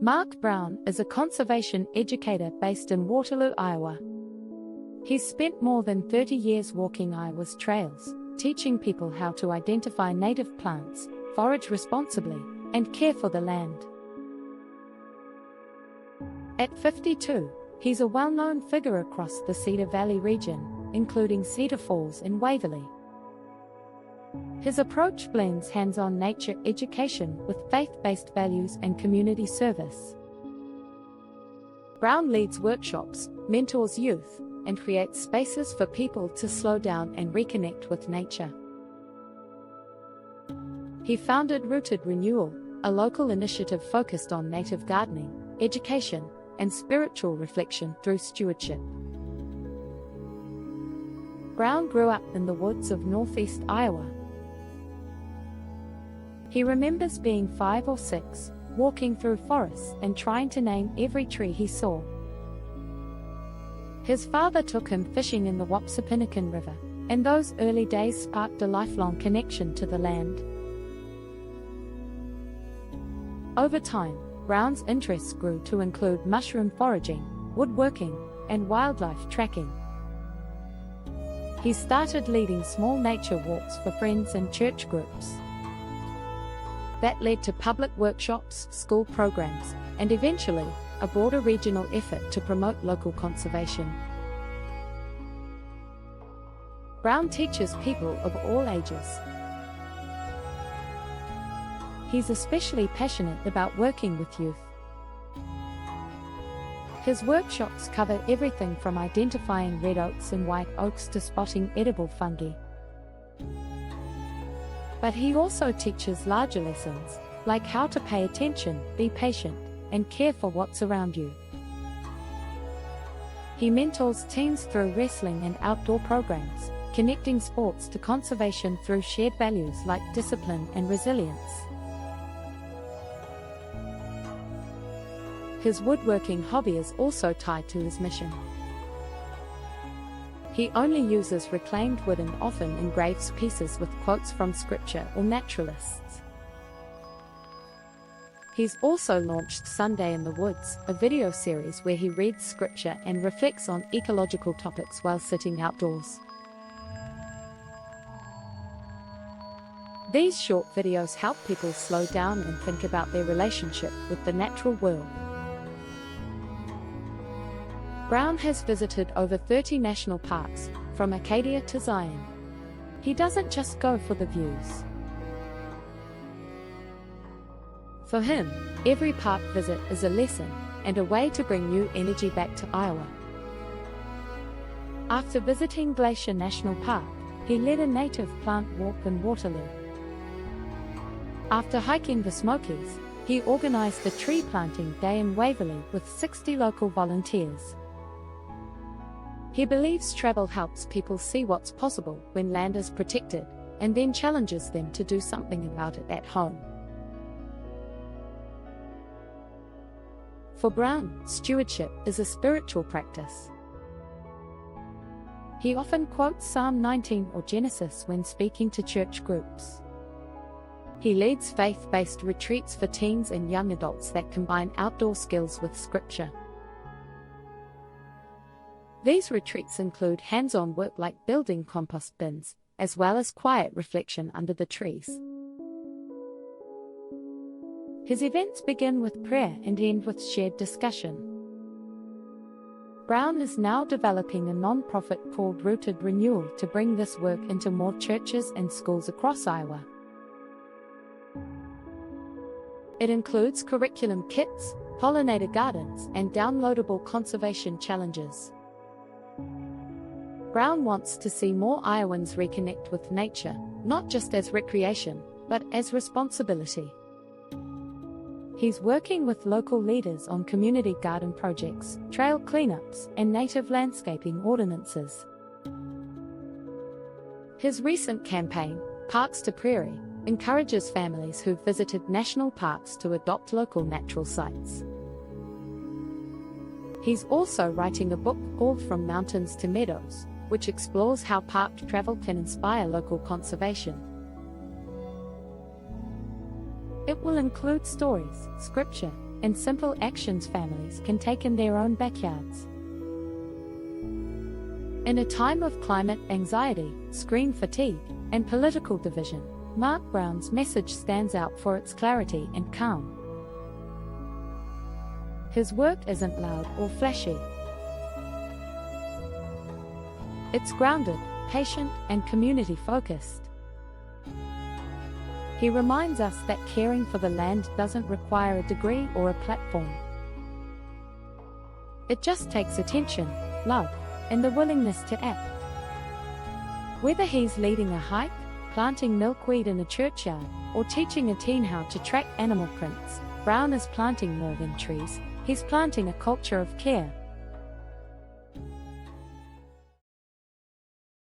Mark Brown is a conservation educator based in Waterloo, Iowa. He's spent more than 30 years walking Iowa's trails, teaching people how to identify native plants, forage responsibly, and care for the land. At 52, he's a well-known figure across the Cedar Valley region, including Cedar Falls and Waverly. His approach blends hands-on nature education with faith-based values and community service. Brown leads workshops, mentors youth, and creates spaces for people to slow down and reconnect with nature. He founded Rooted Renewal, a local initiative focused on native gardening, education, and spiritual reflection through stewardship. Brown grew up in the woods of northeast Iowa. He remembers being 5 or 6, walking through forests and trying to name every tree he saw. His father took him fishing in the Wapsipinicon River, and those early days sparked a lifelong connection to the land. Over time, Brown's interests grew to include mushroom foraging, woodworking, and wildlife tracking. He started leading small nature walks for friends and church groups. That led to public workshops, school programs, and eventually, a broader regional effort to promote local conservation. Brown teaches people of all ages. He's especially passionate about working with youth. His workshops cover everything from identifying red oaks and white oaks to spotting edible fungi. But he also teaches larger lessons, like how to pay attention, be patient, and care for what's around you. He mentors teens through wrestling and outdoor programs, connecting sports to conservation through shared values like discipline and resilience. His woodworking hobby is also tied to his mission. He only uses reclaimed wood and often engraves pieces with quotes from scripture or naturalists. He's also launched Sunday in the Woods, a video series where he reads scripture and reflects on ecological topics while sitting outdoors. These short videos help people slow down and think about their relationship with the natural world. Brown has visited over 30 national parks, from Acadia to Zion. He doesn't just go for the views. For him, every park visit is a lesson, and a way to bring new energy back to Iowa. After visiting Glacier National Park, he led a native plant walk in Waterloo. After hiking the Smokies, he organized a tree planting day in Waverly with 60 local volunteers. He believes travel helps people see what's possible when land is protected, and then challenges them to do something about it at home. For Brown, stewardship is a spiritual practice. He often quotes Psalm 19 or Genesis when speaking to church groups. He leads faith-based retreats for teens and young adults that combine outdoor skills with scripture. These retreats include hands-on work like building compost bins, as well as quiet reflection under the trees. His events begin with prayer and end with shared discussion. Brown is now developing a non-profit called Rooted Renewal to bring this work into more churches and schools across Iowa. It includes curriculum kits, pollinator gardens, and downloadable conservation challenges. Brown wants to see more Iowans reconnect with nature, not just as recreation, but as responsibility. He's working with local leaders on community garden projects, trail cleanups, and native landscaping ordinances. His recent campaign, Parks to Prairie, encourages families who've visited national parks to adopt local natural sites. He's also writing a book called From Mountains to Meadows, which explores how park travel can inspire local conservation. It will include stories, scripture, and simple actions families can take in their own backyards. In a time of climate anxiety, screen fatigue, and political division, Mark Brown's message stands out for its clarity and calm. His work isn't loud or flashy. It's grounded, patient, and community-focused. He reminds us that caring for the land doesn't require a degree or a platform. It just takes attention, love, and the willingness to act. Whether he's leading a hike, planting milkweed in a churchyard, or teaching a teen how to track animal prints, Brown is planting more than trees, he's planting a culture of care.